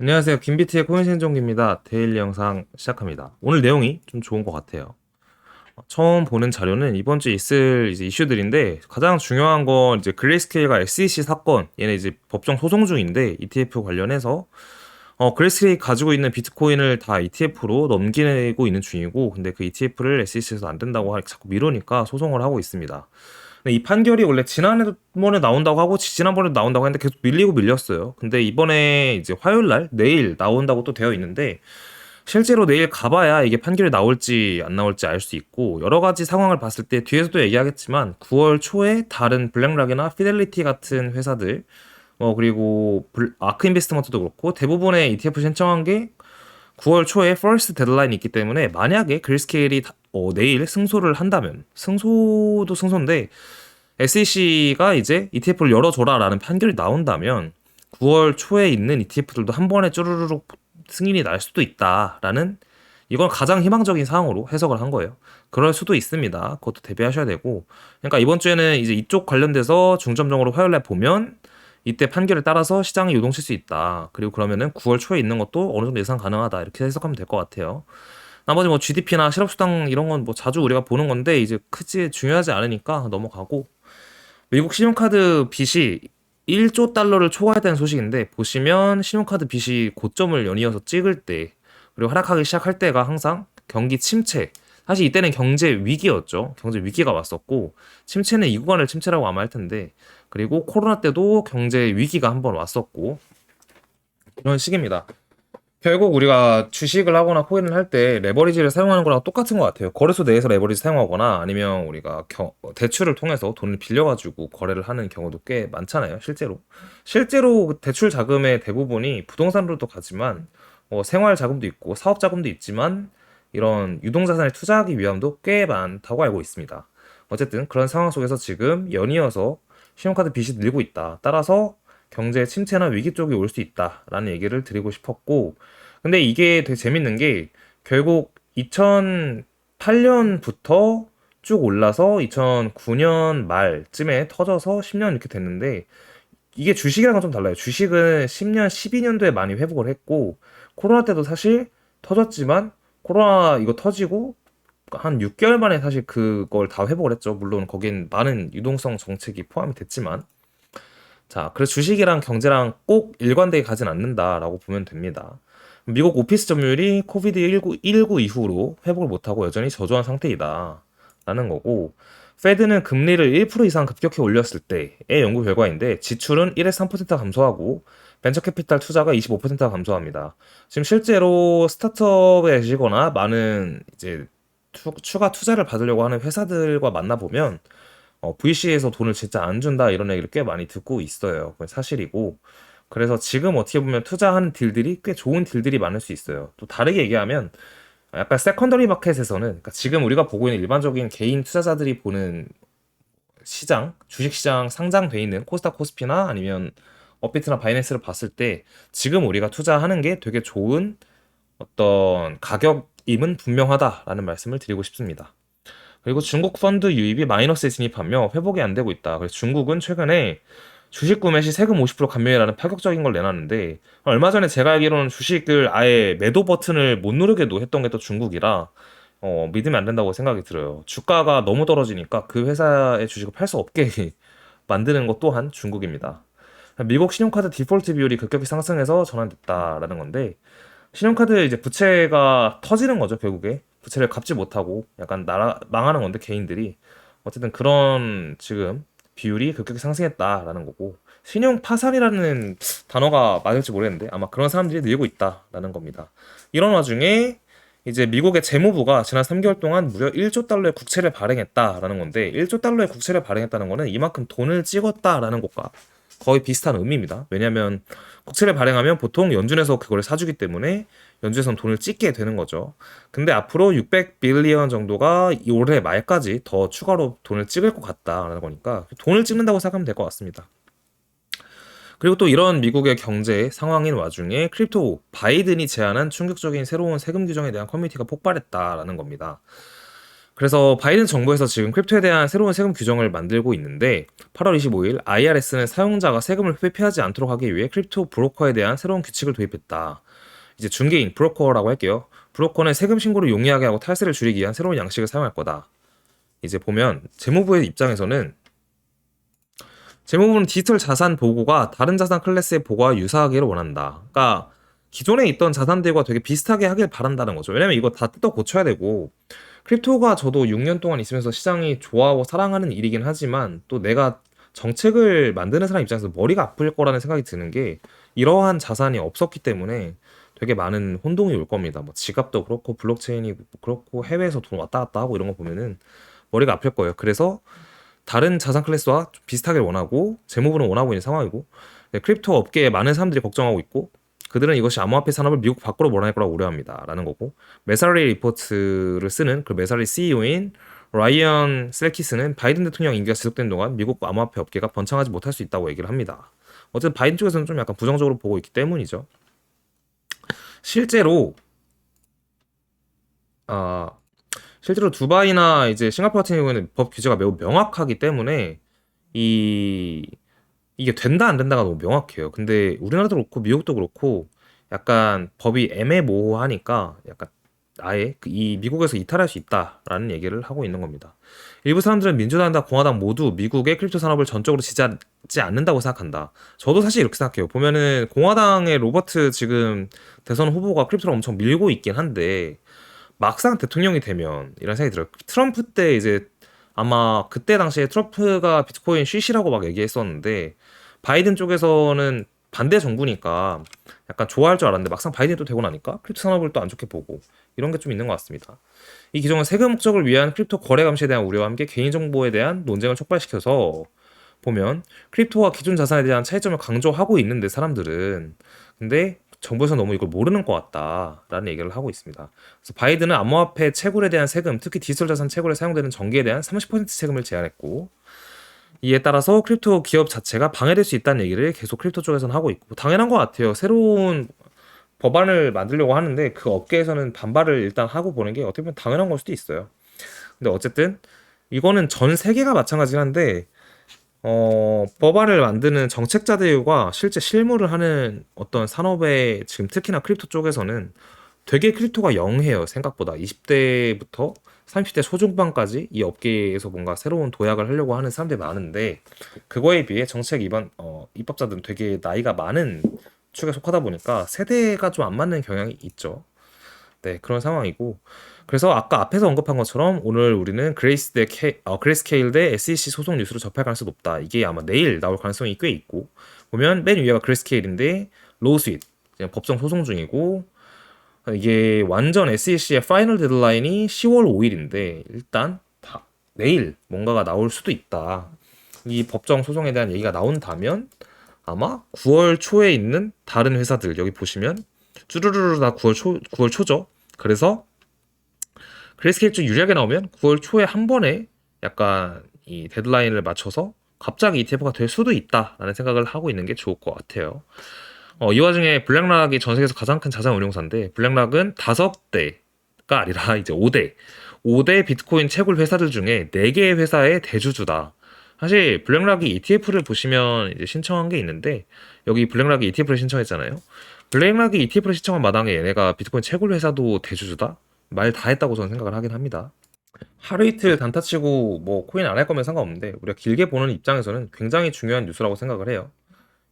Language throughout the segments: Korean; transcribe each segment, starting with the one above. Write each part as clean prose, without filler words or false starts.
안녕하세요. 김비트의 코인 생존기입니다. 데일리 영상 시작합니다. 오늘 내용이 좀 좋은 것 같아요. 처음 보는 자료는 이번 주에 있을 이제 이슈들인데 가장 중요한 건 이제 그레이스케일과 SEC 사건, 얘네 이제 법정 소송 중인데 ETF 관련해서 그레이스케일이 가지고 있는 비트코인을 다 ETF로 넘기고 있는 중이고, 근데 그 ETF를 SEC에서 안 된다고 자꾸 미루니까 소송을 하고 있습니다. 근데 이 판결이 원래 지난번에 나온다고 하고 지난번에 나온다고 했는데 계속 밀리고 밀렸어요. 근데 이번에 이제 화요일 날 내일 나온다고 또 되어 있는데, 실제로 내일 가봐야 이게 판결이 나올지 안 나올지 알 수 있고, 여러 가지 상황을 봤을 때 뒤에서도 얘기하겠지만 9월 초에 다른 블랙락이나 피델리티 같은 회사들, 그리고 아크 인베스트먼트도 그렇고 대부분의 ETF 신청한 게 9월 초에 퍼스트 데드라인이 있기 때문에, 만약에 그레이스케일이 내일 승소를 한다면, 승소도 승소인데 SEC가 이제 ETF를 열어줘라라는 판결이 나온다면 9월 초에 있는 ETF들도 한 번에 쭈루루룩 승인이 날 수도 있다라는, 이건 가장 희망적인 상황으로 해석을 한 거예요. 그럴 수도 있습니다. 그것도 대비하셔야 되고, 그러니까 이번 주에는 이제 이쪽 관련돼서 중점적으로 화요일에 보면 이때 판결에 따라서 시장이 요동칠 수 있다. 그리고 그러면은 9월 초에 있는 것도 어느 정도 예상 가능하다. 이렇게 해석하면 될 것 같아요. 나머지 뭐 GDP나 실업수당 이런 건 뭐 자주 우리가 보는 건데 이제 크지 중요하지 않으니까 넘어가고, 미국 신용카드 빚이 1조 달러를 초과했다는 소식인데, 보시면 신용카드 빚이 고점을 연이어서 찍을 때, 그리고 하락하기 시작할 때가 항상 경기 침체, 사실 이때는 경제 위기였죠. 경제 위기가 왔었고, 침체는 이 구간을 침체라고 아마 할 텐데, 그리고 코로나 때도 경제 위기가 한번 왔었고, 이런 식입니다. 결국 우리가 주식을 하거나 코인을 할 때 레버리지를 사용하는 거랑 똑같은 것 같아요. 거래소 내에서 레버리지 사용하거나, 아니면 우리가 대출을 통해서 돈을 빌려가지고 거래를 하는 경우도 꽤 많잖아요. 실제로 대출 자금의 대부분이 부동산으로도 가지만, 생활 자금도 있고 사업 자금도 있지만, 이런 유동자산에 투자하기 위함도 꽤 많다고 알고 있습니다. 어쨌든 그런 상황 속에서 지금 연이어서 신용카드 빚이 늘고 있다. 따라서 경제 침체나 위기 쪽이 올 수 있다라는 얘기를 드리고 싶었고, 근데 이게 되게 재밌는 게, 결국 2008년부터 쭉 올라서 2009년 말쯤에 터져서 10년 이렇게 됐는데, 이게 주식이랑은 좀 달라요. 주식은 10년, 12년도에 많이 회복을 했고, 코로나 때도 사실 터졌지만, 코로나 이거 터지고 한 6개월 만에 사실 그걸 다 회복을 했죠. 물론 거긴 많은 유동성 정책이 포함이 됐지만. 자, 그래서 주식이랑 경제랑 꼭 일관되게 가진 않는다라고 보면 됩니다. 미국 오피스 점유율이 코비드19 이후로 회복을 못하고 여전히 저조한 상태이다 라는 거고, 페드는 금리를 1% 이상 급격히 올렸을 때의 연구 결과인데, 지출은 1에서 3% 감소하고 벤처 캐피탈 투자가 25%가 감소합니다. 지금 실제로 스타트업에 계시거나 많은 이제 추가 투자를 받으려고 하는 회사들과 만나보면, VC에서 돈을 진짜 안 준다 이런 얘기를 꽤 많이 듣고 있어요. 그건 사실이고. 그래서 지금 어떻게 보면 투자하는 딜들이 꽤 좋은 딜들이 많을 수 있어요. 또 다르게 얘기하면, 약간 세컨더리 마켓에서는, 그러니까 지금 우리가 보고 있는 일반적인 개인 투자자들이 보는 시장, 주식시장 상장돼 있는 코스닥 코스피나 아니면 업비트나 바이낸스를 봤을 때, 지금 우리가 투자하는 게 되게 좋은 어떤 가격임은 분명하다라는 말씀을 드리고 싶습니다. 그리고 중국 펀드 유입이 마이너스에 진입하며 회복이 안 되고 있다. 그래서 중국은 최근에 주식 구매 시 세금 50% 감면이라는 파격적인 걸 내놨는데, 얼마 전에 제가 알기로는 주식을 아예 매도 버튼을 못 누르게도 했던 게 또 중국이라, 믿으면 안 된다고 생각이 들어요. 주가가 너무 떨어지니까 그 회사의 주식을 팔 수 없게 만드는 것 또한 중국입니다. 미국 신용카드 디폴트 비율이 급격히 상승해서 전환됐다라는 건데, 신용카드 이제 부채가 터지는 거죠, 결국에. 부채를 갚지 못하고 약간 망하는 건데, 개인들이. 어쨌든 그런 지금 비율이 급격히 상승했다라는 거고, 신용 파산이라는 단어가 맞을지 모르겠는데 아마 그런 사람들이 늘고 있다라는 겁니다. 이런 와중에 이제 미국의 재무부가 지난 3개월 동안 무려 1조 달러의 국채를 발행했다라는 건데, 1조 달러의 국채를 발행했다는 거는 이만큼 돈을 찍었다라는 것과 거의 비슷한 의미입니다. 왜냐하면 국채를 발행하면 보통 연준에서 그걸 사주기 때문에 연준에서는 돈을 찍게 되는 거죠. 근데 앞으로 600빌리언 정도가 이 올해 말까지 더 추가로 돈을 찍을 것 같다라는 거니까 돈을 찍는다고 생각하면 될 것 같습니다. 그리고 또 이런 미국의 경제 상황인 와중에 크립토 바이든이 제안한 충격적인 새로운 세금 규정에 대한 커뮤니티가 폭발했다라는 겁니다. 그래서 바이든 정부에서 지금 크립토에 대한 새로운 세금 규정을 만들고 있는데 8월 25일 IRS는 사용자가 세금을 회피하지 않도록 하기 위해 크립토 브로커에 대한 새로운 규칙을 도입했다. 이제 중개인, 브로커라고 할게요. 브로커는 세금 신고를 용이하게 하고 탈세를 줄이기 위한 새로운 양식을 사용할 거다. 이제 보면 재무부의 입장에서는 재무부는 디지털 자산 보고가 다른 자산 클래스의 보고와 유사하기를 원한다. 그러니까 기존에 있던 자산들과 되게 비슷하게 하길 바란다는 거죠. 왜냐면 이거 다 뜯어 고쳐야 되고 크립토가 저도 6년 동안 있으면서 시장이 좋아하고 사랑하는 일이긴 하지만 또 내가 정책을 만드는 사람 입장에서 머리가 아플 거라는 생각이 드는 게 이러한 자산이 없었기 때문에 되게 많은 혼동이 올 겁니다. 뭐 지갑도 그렇고 블록체인이 그렇고 해외에서 돈 왔다 갔다 하고 이런 거 보면은 머리가 아플 거예요. 그래서 다른 자산 클래스와 좀 비슷하게 원하고 재무부는 원하고 있는 상황이고 네, 크립토 업계에 많은 사람들이 걱정하고 있고 그들은 이것이 암호화폐 산업을 미국 밖으로 몰아낼 거라고 우려합니다. 라는 거고 메사리 리포트를 쓰는 그 메사리 CEO인 라이언 셀키스는 바이든 대통령 임기가 지속된 동안 미국 암호화폐 업계가 번창하지 못할 수 있다고 얘기를 합니다. 어쨌든 바이든 쪽에서는 좀 약간 부정적으로 보고 있기 때문이죠. 실제로 아 실제로 두바이나 이제 싱가포르 같은 경우에는 법 규제가 매우 명확하기 때문에 이 이게 된다 안 된다가 너무 명확해요. 근데 우리나라도 그렇고 미국도 그렇고 약간 법이 애매모호하니까 약간 아예 이 미국에서 이탈할 수 있다라는 얘기를 하고 있는 겁니다. 일부 사람들은 민주당과 공화당 모두 미국의 크립토 산업을 전적으로 지지하지 않는다고 생각한다. 저도 사실 이렇게 생각해요. 보면은 공화당의 로버트 지금 대선 후보가 크립토를 엄청 밀고 있긴 한데 막상 대통령이 되면 이런 생각이 들어요. 트럼프 때 이제 아마 그때 당시에 트럼프가 비트코인 쉬시라고 막 얘기했었는데 바이든 쪽에서는 반대 정부니까 약간 좋아할 줄 알았는데 막상 바이든이 또 되고 나니까 크립토 산업을 또 안 좋게 보고 이런 게 좀 있는 것 같습니다. 이 규정은 세금 목적을 위한 크립토 거래 감시에 대한 우려와 함께 개인정보에 대한 논쟁을 촉발시켜서 보면 크립토와 기존 자산에 대한 차이점을 강조하고 있는데 사람들은 근데 정부에서 너무 이걸 모르는 것 같다라는 얘기를 하고 있습니다. 그래서 바이든은 암호화폐 채굴에 대한 세금, 특히 디지털 자산 채굴에 사용되는 전기에 대한 30% 세금을 제한했고 이에 따라서 크립토 기업 자체가 방해될 수 있다는 얘기를 계속 크립토 쪽에서는 하고 있고 당연한 것 같아요. 새로운 법안을 만들려고 하는데 그 업계에서는 반발을 일단 하고 보는 게 어떻게 보면 당연한 걸 수도 있어요. 근데 어쨌든 이거는 전 세계가 마찬가지긴 한데 법안을 만드는 정책자들과 실제 실무를 하는 어떤 산업의 지금 특히나 크립토 쪽에서는 되게 크립토가 영해요. 생각보다 20대부터 30대 초중반까지 이 업계에서 뭔가 새로운 도약을 하려고 하는 사람들이 많은데 그거에 비해 정책 입법자들은 되게 나이가 많은 축에 속하다 보니까 세대가 좀 안 맞는 경향이 있죠. 네, 그런 상황이고. 그래서 아까 앞에서 언급한 것처럼 오늘 우리는 그레이스케일 대 SEC 소송 뉴스를 접할 가능성이 높다. 이게 아마 내일 나올 가능성이 꽤 있고. 보면 맨 위에가 그레이스케일인데 로스윗 법정 소송 중이고 이게 완전 SEC의 파이널 데드라인이 10월 5일인데 일단 내일 뭔가가 나올 수도 있다. 이 법정 소송에 대한 얘기가 나온다면 아마 9월 초에 있는 다른 회사들 여기 보시면 쭈루루루 다 9월 초죠. 그래서 그레이스케일 쪽 유리하게 나오면 9월 초에 한 번에 약간 이 데드라인을 맞춰서 갑자기 ETF가 될 수도 있다라는 생각을 하고 있는 게 좋을 것 같아요. 이 와중에 블랙락이 전 세계에서 가장 큰 자산 운용사인데 블랙락은 5대가 아니라 이제 5대 비트코인 채굴 회사들 중에 4개의 회사의 대주주다. 사실 블랙락이 ETF를 보시면 이제 신청한 게 있는데 여기 블랙락이 ETF를 신청했잖아요. 블랙락이 ETF를 신청한 마당에 얘네가 비트코인 채굴 회사도 대주주다? 말 다 했다고 저는 생각을 하긴 합니다. 하루 이틀 단타 치고 뭐 코인 안 할 거면 상관없는데 우리가 길게 보는 입장에서는 굉장히 중요한 뉴스라고 생각을 해요.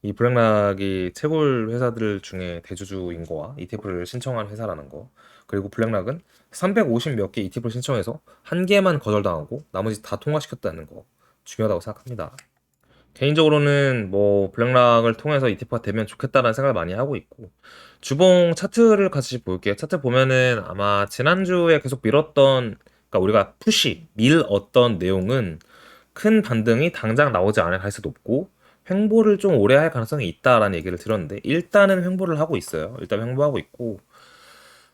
이 블랙락이 채굴 회사들 중에 대주주인 거와 ETF를 신청한 회사라는 거 그리고 블랙락은 350 몇 개 ETF를 신청해서 한 개만 거절당하고 나머지 다 통과시켰다는 거 중요하다고 생각합니다. 개인적으로는 뭐 블랙락을 통해서 ETF가 되면 좋겠다는 생각을 많이 하고 있고 주봉 차트를 같이 볼게요. 차트 보면은 아마 지난주에 계속 밀었던 그러니까 우리가 밀었던 내용은 큰 반등이 당장 나오지 않을 가능성이 높고 횡보를 좀 오래 할 가능성이 있다라는 얘기를 들었는데 일단은 횡보를 하고 있어요. 일단 횡보하고 있고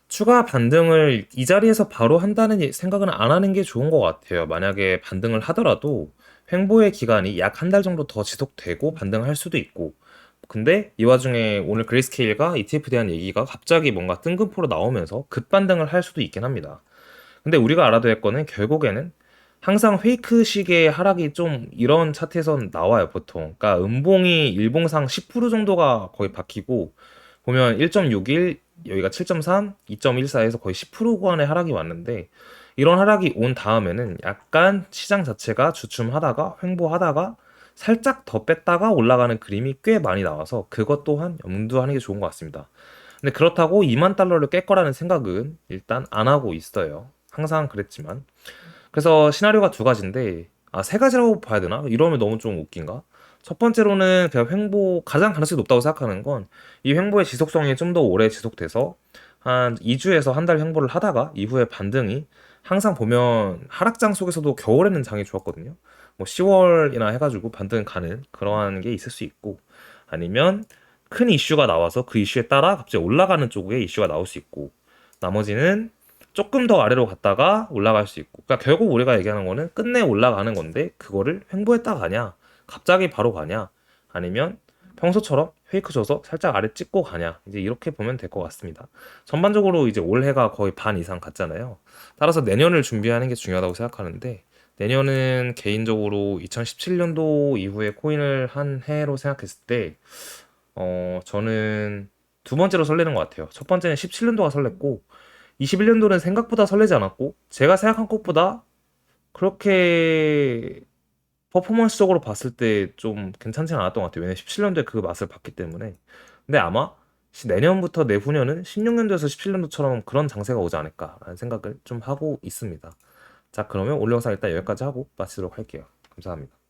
추가 반등을 이 자리에서 바로 한다는 생각은 안 하는 게 좋은 것 같아요. 만약에 반등을 하더라도 횡보의 기간이 약 한 달 정도 더 지속되고 반등할 수도 있고 근데 이 와중에 오늘 그레이스케일과 ETF에 대한 얘기가 갑자기 뭔가 뜬금포로 나오면서 급반등을 할 수도 있긴 합니다. 근데 우리가 알아둬야 할 거는 결국에는 항상 페이크식의 하락이 좀 이런 차트에선 나와요, 보통. 그러니까 음봉이 일봉상 10% 정도가 거의 박히고 보면 1.61, 여기가 7.3, 2.14에서 거의 10% 구간의 하락이 왔는데 이런 하락이 온 다음에는 약간 시장 자체가 주춤하다가 횡보하다가 살짝 더 뺐다가 올라가는 그림이 꽤 많이 나와서 그것 또한 염두하는 게 좋은 것 같습니다. 근데 그렇다고 2만 달러를 깰 거라는 생각은 일단 안 하고 있어요. 항상 그랬지만. 그래서 시나리오가 두 가지인데, 아, 세 가지라고 봐야 되나? 이러면 너무 좀 웃긴가? 첫 번째로는 그냥 가장 가능성이 높다고 생각하는 건 이 횡보의 지속성이 좀 더 오래 지속돼서 한 2주에서 한 달 횡보를 하다가 이후에 반등이 항상 보면 하락장 속에서도 겨울에는 장이 좋았거든요. 뭐 10월이나 해가지고 반등 가는 그러한 게 있을 수 있고 아니면 큰 이슈가 나와서 그 이슈에 따라 갑자기 올라가는 쪽에 이슈가 나올 수 있고 나머지는 조금 더 아래로 갔다가 올라갈 수 있고 그러니까 결국 우리가 얘기하는 거는 끝내 올라가는 건데 그거를 횡보했다 가냐 갑자기 바로 가냐 아니면 평소처럼 페이크 줘서 살짝 아래 찍고 가냐 이제 이렇게 보면 될 것 같습니다. 전반적으로 이제 올해가 거의 반 이상 갔잖아요. 따라서 내년을 준비하는 게 중요하다고 생각하는데 내년은 개인적으로 2017년도 이후에 코인을 한 해로 생각했을 때 저는 두 번째로 설레는 것 같아요. 첫 번째는 17년도가 설렜고 21년도는 생각보다 설레지 않았고 제가 생각한 것보다 그렇게 퍼포먼스적으로 봤을 때 좀 괜찮지 않았던 것 같아요. 왜냐면 17년도에 그 맛을 봤기 때문에. 근데 아마 내년부터 내후년은 16년도에서 17년도처럼 그런 장세가 오지 않을까라는 생각을 좀 하고 있습니다. 자, 그러면 오늘 영상 일단 여기까지 하고 마치도록 할게요. 감사합니다.